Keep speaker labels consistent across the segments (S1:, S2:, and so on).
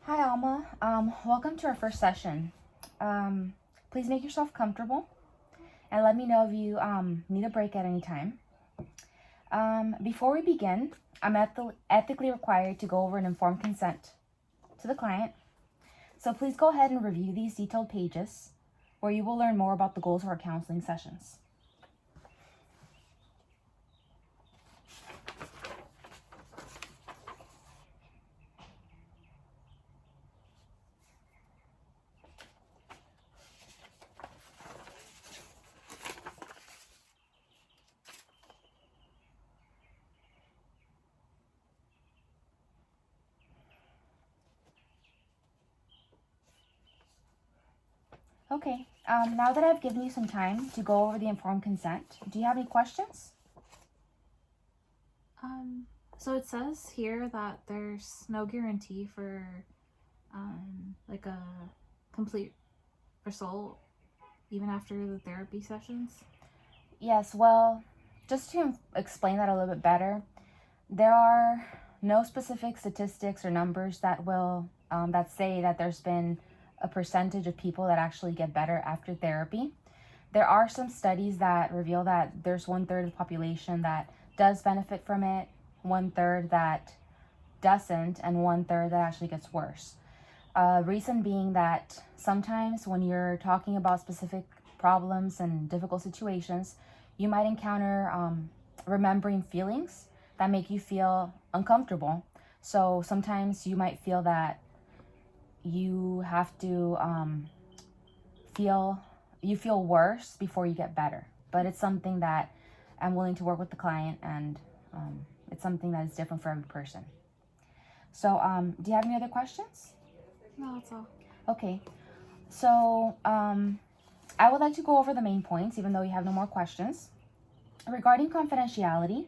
S1: Hi, Alma. Welcome to our first session. Please make yourself comfortable and let me know if you need a break at any time. Before we begin, I'm ethically required to go over an informed consent to the client. So please go ahead and review these detailed pages where you will learn more about the goals of our counseling sessions. Okay, now that I've given you some time to go over the informed consent, do you have any questions?
S2: So it says here that there's no guarantee for like a complete result even after the therapy sessions.
S1: Yes, well, just to explain that a little bit better, there are no specific statistics or numbers that will that say that there's been a percentage of people that actually get better after therapy. There are some studies that reveal that there's 1/3 of the population that does benefit from it, 1/3 that doesn't, and 1/3 that actually gets worse. Reason being that sometimes when you're talking about specific problems and difficult situations, you might encounter remembering feelings that make you feel uncomfortable. So sometimes you might feel that you have to feel worse before you get better. But it's something that I'm willing to work with the client, and it's something that is different for every person. So do you have any other questions?
S2: No, that's all.
S1: Okay, so I would like to go over the main points, even though you have no more questions. Regarding confidentiality,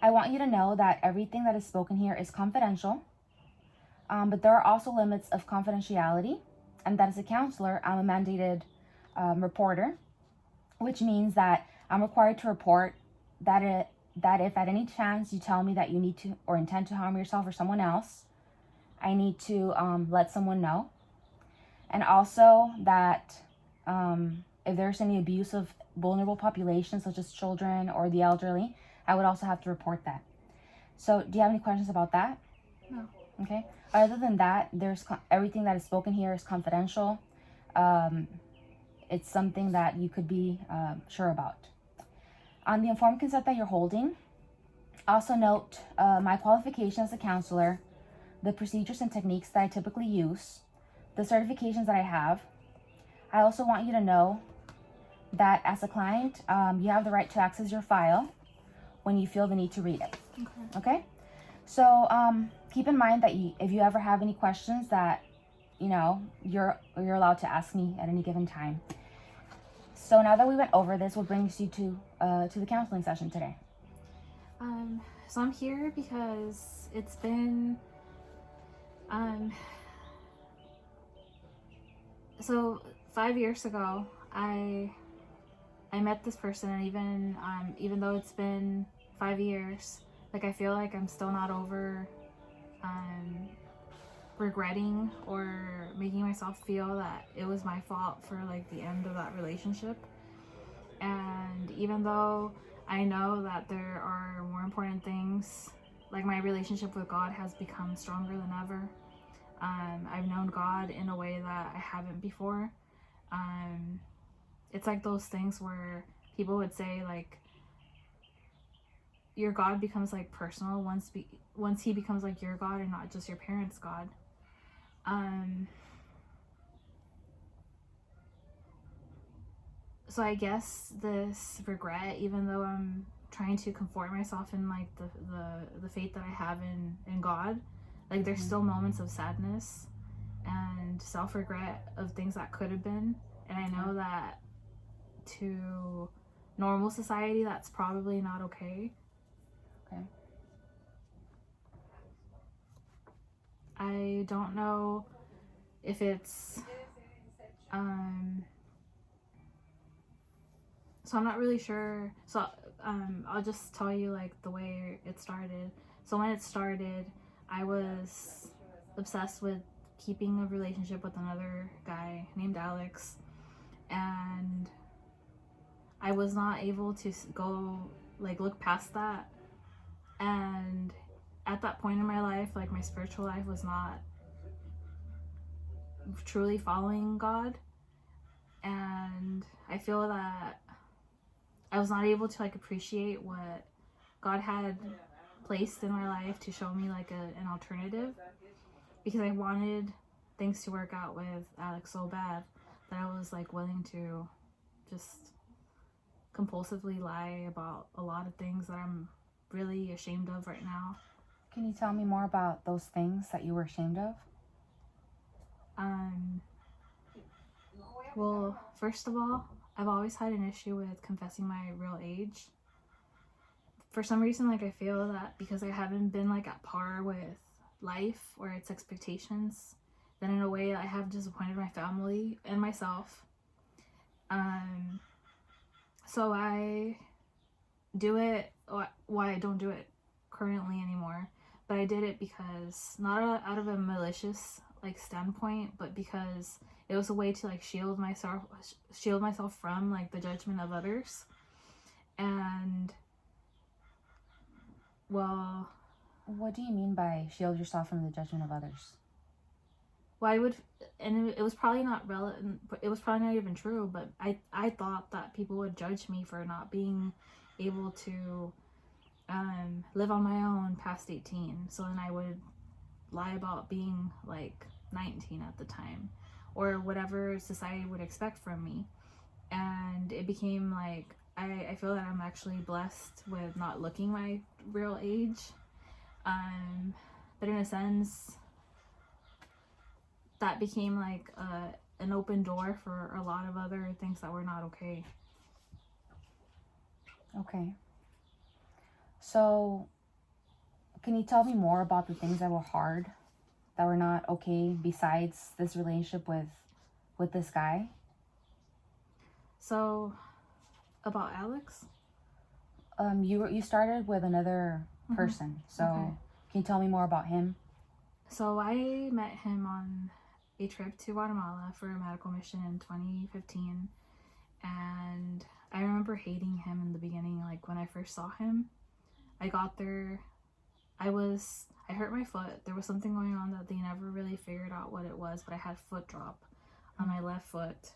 S1: I want you to know that everything that is spoken here is confidential, but there are also limits of confidentiality, and that as a counselor, I'm a mandated reporter, which means that I'm required to report that if at any chance you tell me that you need to or intend to harm yourself or someone else, I need to let someone know. And also that if there's any abuse of vulnerable populations, such as children or the elderly, I would also have to report that. So do you have any questions about that?
S2: No.
S1: Okay. Other than that, there's everything that is spoken here is confidential. It's something that you could be sure about. On the informed consent that you're holding, also note my qualification as a counselor, the procedures and techniques that I typically use, the certifications that I have. I also want you to know that as a client, you have the right to access your file when you feel the need to read it. Okay? So keep in mind that if you ever have any questions that you're allowed to ask me at any given time. So now that we went over this, what brings you to the counseling session today?
S2: So I'm here because it's been so 5 years ago I met this person, and even though it's been 5 years, like I feel like I'm still not over regretting or making myself feel that it was my fault for like the end of that relationship. And even though I know that there are more important things, like my relationship with God has become stronger than ever. I've known God in a way that I haven't before. It's like those things where people would say like your God becomes like personal once he becomes like your God and not just your parents' God. So I guess this regret, even though I'm trying to comfort myself in like the faith that I have in God, like there's still moments of sadness and self-regret of things that could have been. And I know that to normal society that's probably not okay.
S1: Okay.
S2: I don't know if it's so I'm not really sure. So I'll just tell you like the way it started. So when it started, I was obsessed with keeping a relationship with another guy named Alex, and I was not able to go like look past that. And at that point in my life, like my spiritual life was not truly following God, and I feel that I was not able to like appreciate what God had placed in my life to show me like an alternative, because I wanted things to work out with Alex so bad that I was like willing to just compulsively lie about a lot of things that I'm really ashamed of right now.
S1: Can you tell me more about those things that you were ashamed of?
S2: Well, first of all, I've always had an issue with confessing my real age. For some reason, like I feel that because I haven't been like at par with life or its expectations, then in a way I have disappointed my family and myself. So I do it, why I don't do it currently anymore, but I did it because not out of a malicious like standpoint, but because it was a way to like shield myself from like the judgment of others. And well,
S1: what do you mean by shield yourself from the judgment of others?
S2: well, I would, and it was probably not relevant, it was probably not even true, but I thought that people would judge me for not being able to live on my own past 18. So then I would lie about being like 19 at the time, or whatever society would expect from me. And it became like, I feel that I'm actually blessed with not looking my real age. But in a sense, that became like an open door for a lot of other things that were not okay.
S1: Okay. So, can you tell me more about the things that were hard, that were not okay, besides this relationship with this guy?
S2: So, about Alex?
S1: You started with another person. So,
S2: Okay.
S1: can you tell me more about him?
S2: So I met him on a trip to Guatemala for a medical mission in 2015, and I remember hating him in the beginning. Like when I first saw him, I got there, I hurt my foot. There was something going on that they never really figured out what it was, but I had foot drop on my left foot,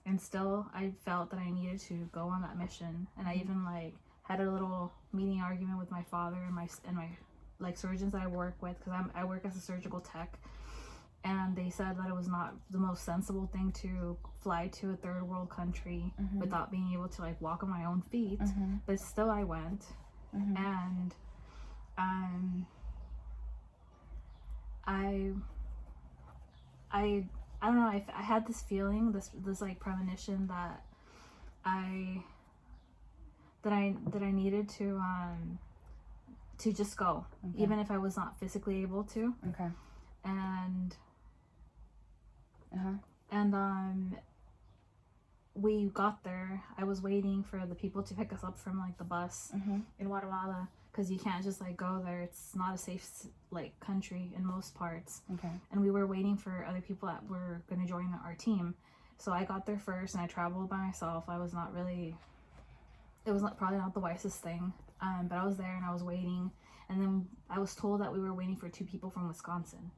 S2: and still I felt that I needed to go on that mission. And I even like had a little meeting argument with my father and my like surgeons that I work with, because I work as a surgical tech, and they said that it was not the most sensible thing to fly to a third world country without being able to like walk on my own feet. But still I went. And I don't know, I had this feeling, this like premonition that I needed to just go, even if I was not physically able to.
S1: Okay.
S2: And we got there. I was waiting for the people to pick us up from like the bus in Guatemala, because you can't just like go there. It's not a safe like country in most parts.
S1: Okay.
S2: And we were waiting for other people that were going to join our team. So I got there first, and I traveled by myself. It was probably not the wisest thing, but I was there and I was waiting, and then I was told that we were waiting for 2 people from Wisconsin.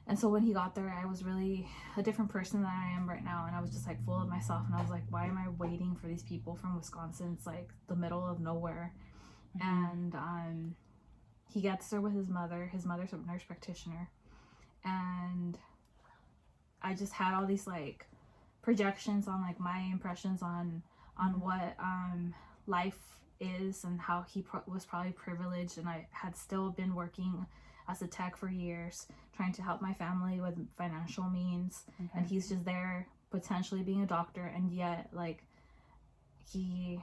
S2: And so when he got there, I was really a different person than I am right now, and I was just like full of myself, and I was like, why am I waiting for these people from Wisconsin? It's like the middle of nowhere. And he gets there with his mother. His mother's a nurse practitioner, and I just had all these like projections on like my impressions on what life is, and how he was probably privileged, and I had still been working as a tech for years, trying to help my family with financial means. And he's just there potentially being a doctor, and yet like he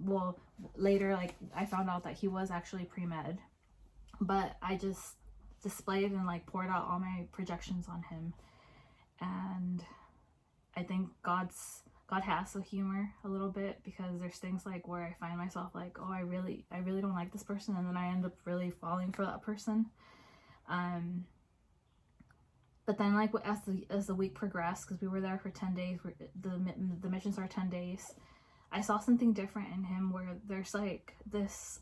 S2: well, later like I found out that he was actually pre-med, but I just displayed and like poured out all my projections on him. And I think God has a humor a little bit, because there's things like where I find myself like, oh, I really don't like this person, and then I end up really falling for that person. But then, like, as the week progressed, because we were there for 10 days, the missions are 10 days, I saw something different in him where there's like this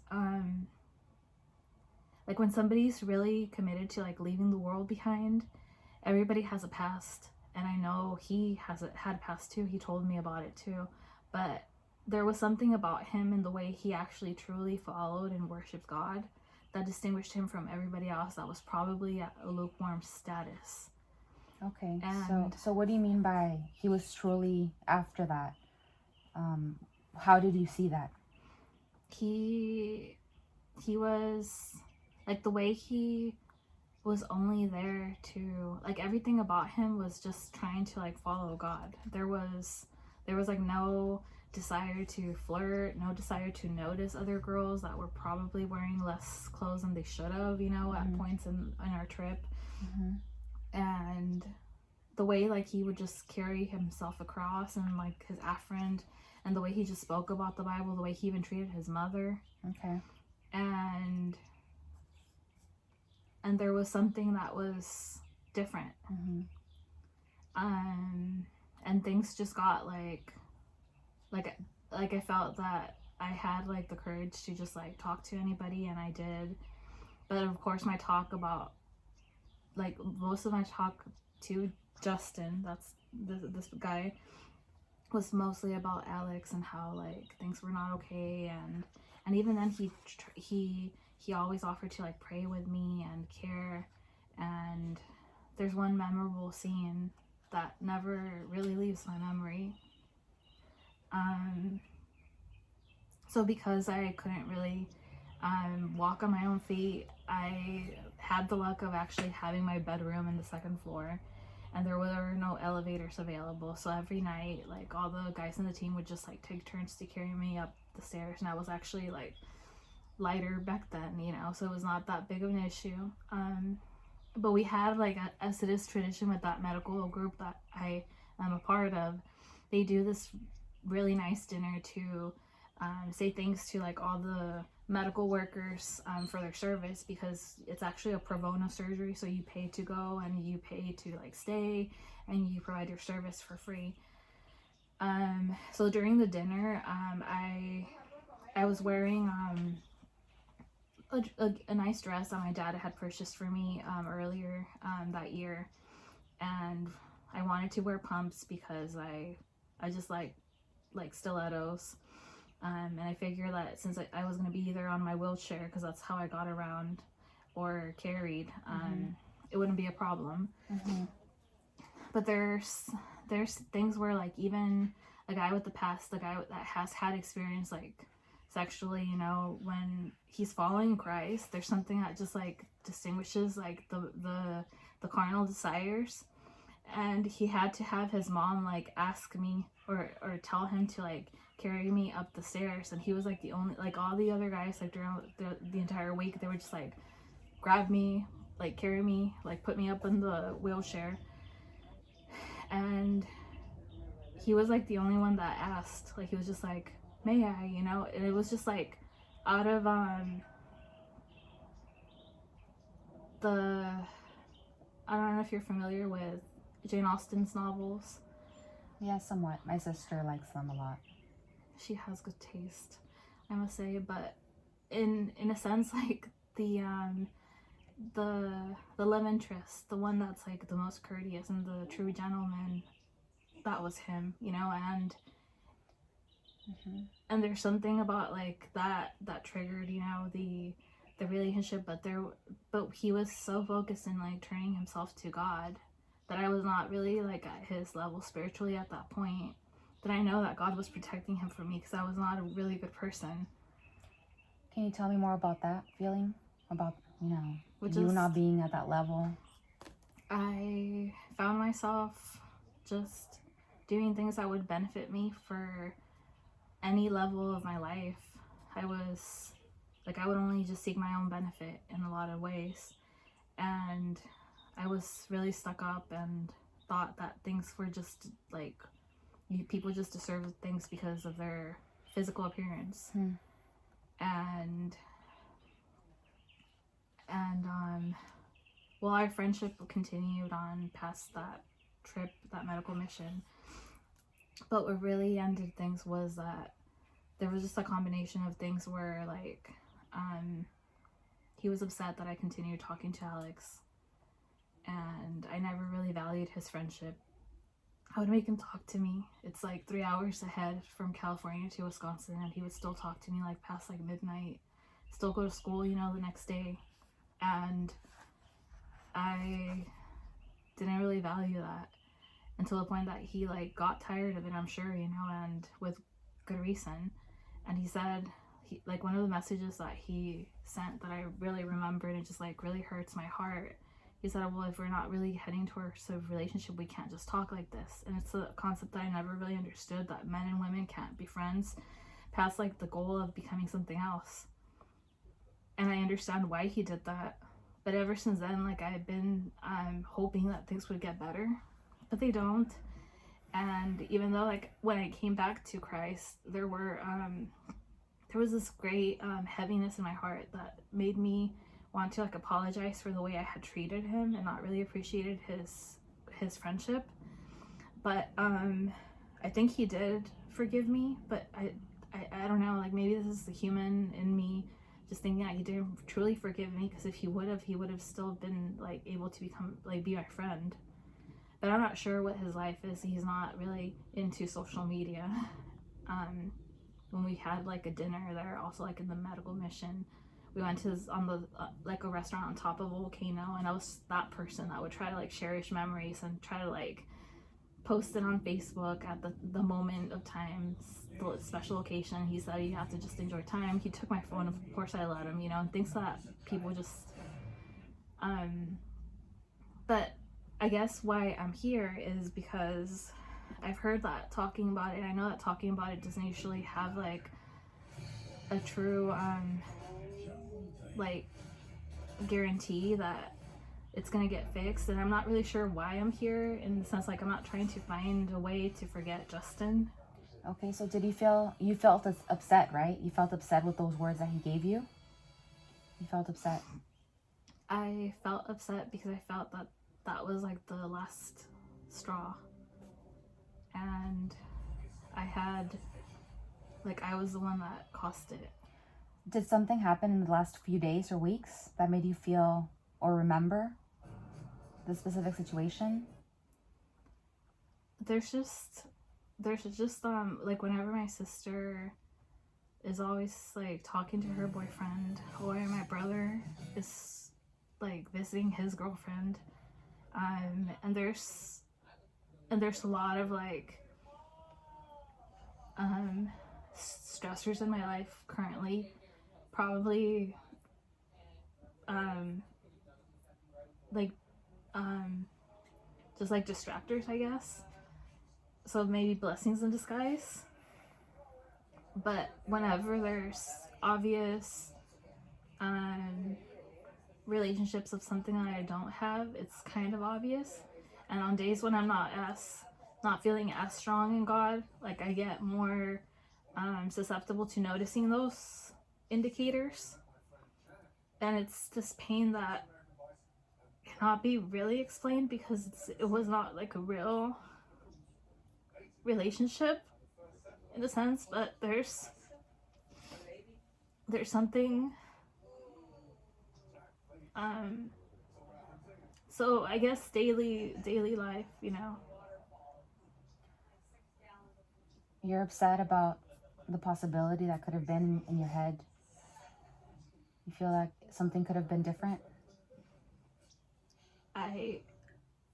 S2: like when somebody's really committed to like leaving the world behind, everybody has a past, and I know he had a past too. He told me about it too, but there was something about him and the way he actually truly followed and worshiped God that distinguished him from everybody else that was probably at a lukewarm status.
S1: Okay.
S2: And
S1: So what do you mean by he was truly after that? How did you see that?
S2: he was like, the way he was only there to like, everything about him was just trying to like follow God. There was like no desire to flirt, no desire to notice other girls that were probably wearing less clothes than they should have, you know, at points in our trip. And the way like he would just carry himself across, and like his afferent, and the way he just spoke about the Bible, the way he even treated his mother.
S1: Okay.
S2: And there was something that was different. And things just got like I felt that I had like the courage to just like talk to anybody, and I did. But of course my talk about, like, most of my talk to Justin, that's this guy, was mostly about Alex and how like things were not okay, and even then he always offered to like pray with me and care. And there's one memorable scene that never really leaves my memory. So because I couldn't really walk on my own feet, I had the luck of actually having my bedroom in the second floor, and there were no elevators available. So every night, like, all the guys in the team would just like take turns to carry me up the stairs, and I was actually like lighter back then, you know, so it was not that big of an issue. But we had like, as it is tradition with that medical group that I am a part of, they do this really nice dinner to say thanks to like all the medical workers for their service, because it's actually a pro bono surgery, so you pay to go and you pay to like stay, and you provide your service for free. So during the dinner, I was wearing a nice dress that my dad had purchased for me earlier that year, and I wanted to wear pumps because I just like stilettos. And I figured that since I was going to be either on my wheelchair, because that's how I got around, or carried, it wouldn't be a problem. But there's things where like, even a guy with the past, the guy that has had experience like sexually, you know, when he's following Christ, there's something that just like distinguishes like the carnal desires. And he had to have his mom like ask me or tell him to like carry me up the stairs, and he was like the only, like, all the other guys like during the entire week, they would just like grab me, like carry me, like put me up in the wheelchair, and he was like the only one that asked. Like, he was just like, may I, you know? And it was just like out of the, I don't know if you're familiar with Jane Austen's novels.
S1: Yeah, somewhat. My sister likes them a lot.
S2: She has good taste, I must say. But in a sense, like, the love interest, the one that's like the most courteous and the true gentleman, that was him, you know. And there's something about like that triggered, you know, the relationship. But he was so focused in like turning himself to God that I was not really like at his level spiritually at that point. That I know that God was protecting him from me, because I was not a really good person.
S1: Can you tell me more about that feeling? About, you know, not being at that level? I
S2: found myself just doing things that would benefit me for any level of my life. I was like, I would only just seek my own benefit in a lot of ways. And I was really stuck up and thought that things were just like, people just deserve things because of their physical appearance. And well, our friendship continued on past that trip, that medical mission. But what really ended things was that there was just a combination of things where, like, he was upset that I continued talking to Alex, and I never really valued his friendship. I would make him talk to me. It's like 3 hours ahead from California to Wisconsin, and he would still talk to me like past like midnight. Still go to school, you know, the next day. And I didn't really value that until the point that he like got tired of it, I'm sure, you know, and with good reason. And he said, like, one of the messages that he sent that I really remembered and just like really hurts my heart, he said, well, if we're not really heading towards a relationship, we can't just talk like this. And it's a concept that I never really understood, that men and women can't be friends past like the goal of becoming something else. And I understand why he did that. But ever since then, like, I've been hoping that things would get better, but they don't. And even though, like, when I came back to Christ, there was this great heaviness in my heart that made me want to like apologize for the way I had treated him and not really appreciated his friendship. But I think he did forgive me, but I don't know, like, maybe this is the human in me just thinking that he didn't truly forgive me, because if he would have still been like able to become like be my friend. But I'm not sure what his life is. He's not really into social media. When we had like a dinner there, also like in the medical mission, we went to on the like a restaurant on top of a volcano, and I was that person that would try to like cherish memories and try to like post it on Facebook at the moment of time, the special occasion. He said you have to just enjoy time. He took my phone, of course I let him, you know, and thinks that people just but I guess why I'm here is because I've heard that talking about it, and I know that talking about it doesn't usually have like a true like guarantee that it's gonna get fixed. And I'm not really sure why I'm here, in the sense like I'm not trying to find a way to forget Justin.
S1: Okay, so you felt upset, right? You felt upset with those words that he gave you? You felt upset.
S2: I felt upset because I felt that that was like the last straw, and I was the one that caused it.
S1: Did something happen in the last few days or weeks that made you feel or remember the specific situation?
S2: There's just like, whenever my sister is always like talking to her boyfriend, or my brother is like visiting his girlfriend, and there's a lot of like stressors in my life currently, probably like just like distractors, I guess. So maybe blessings in disguise. But whenever there's obvious relationships of something that I don't have, it's kind of obvious. And on days when I'm not feeling as strong in God, like, I get more susceptible to noticing those indicators. And it's this pain that cannot be really explained, because it was not like a real relationship in a sense, but there's something. So I guess daily life, you know.
S1: You're upset about the possibility that could have been in your head. You feel like something could have been different?
S2: I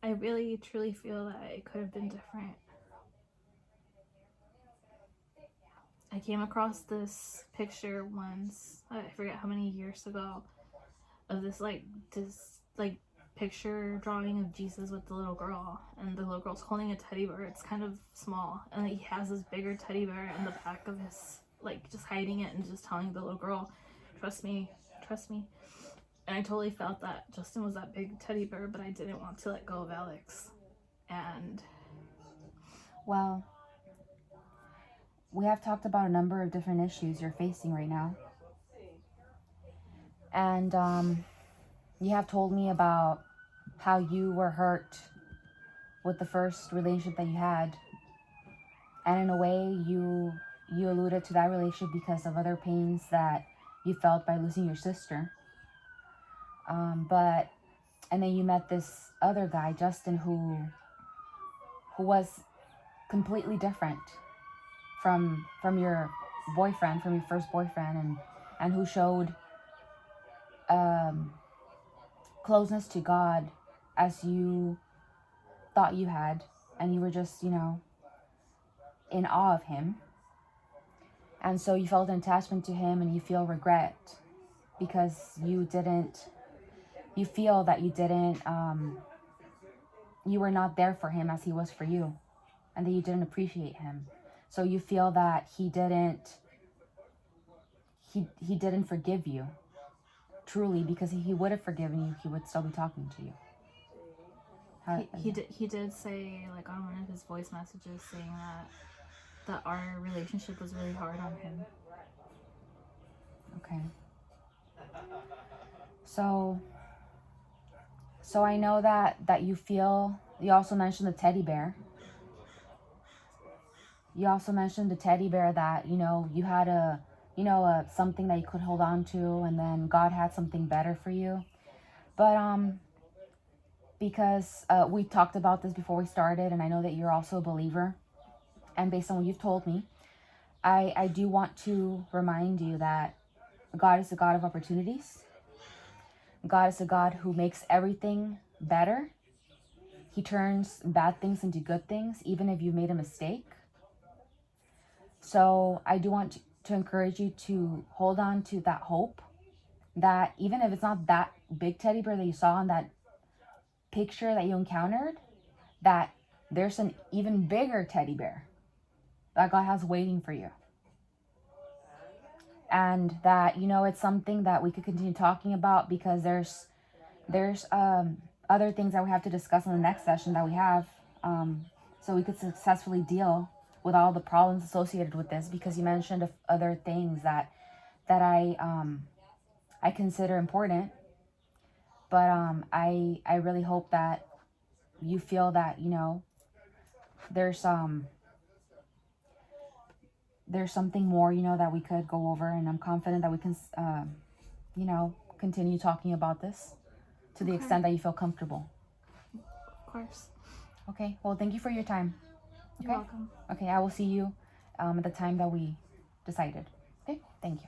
S2: really truly feel that it could have been different. I came across this picture once, I forget how many years ago, of this picture drawing of Jesus with the little girl, and the little girl's holding a teddy bear. It's kind of small, and he has this bigger teddy bear in the back of his, like, just hiding it and just telling the little girl, trust me. And I totally felt that Justin was that big teddy bear, but I didn't want to let go of Alex. And
S1: well, we have talked about a number of different issues you're facing right now. And you have told me about how you were hurt with the first relationship that you had. And in a way, you alluded to that relationship because of other pains that you felt by losing your sister. And then you met this other guy, Justin, who was completely different from your boyfriend, from your first boyfriend, and who showed closeness to God as you thought you had, and you were just, in awe of him. And so you felt an attachment to him, and you feel regret because you feel that you were not there for him as he was for you, and that you didn't appreciate him. So you feel that he didn't forgive you truly, because if he would have forgiven you, he would still be talking to you.
S2: He did say, like, on one of his voice messages, saying that our relationship was really hard on him.
S1: Okay. So I know that you feel. You also mentioned the teddy bear. You also mentioned the teddy bear that you had something that you could hold on to, and then God had something better for you. But because we talked about this before we started, and I know that you're also a believer, and based on what you've told me, I do want to remind you that God is a God of opportunities. God is a God who makes everything better. He turns bad things into good things, even if you made a mistake. So I do want to encourage you to hold on to that hope, that even if it's not that big teddy bear that you saw in that picture that you encountered, that there's an even bigger teddy bear that God has waiting for you. And that, it's something that we could continue talking about, because there's other things that we have to discuss in the next session that we have, so we could successfully deal with all the problems associated with this, because you mentioned other things that I consider important. But I really hope that you feel that there's something more that we could go over, and I'm confident that we can continue talking about this to the extent that you feel comfortable.
S2: Of course.
S1: Okay, well, thank you for your time. Okay?
S2: You're welcome.
S1: Okay, I will see you at the time that we decided. Okay, thank you.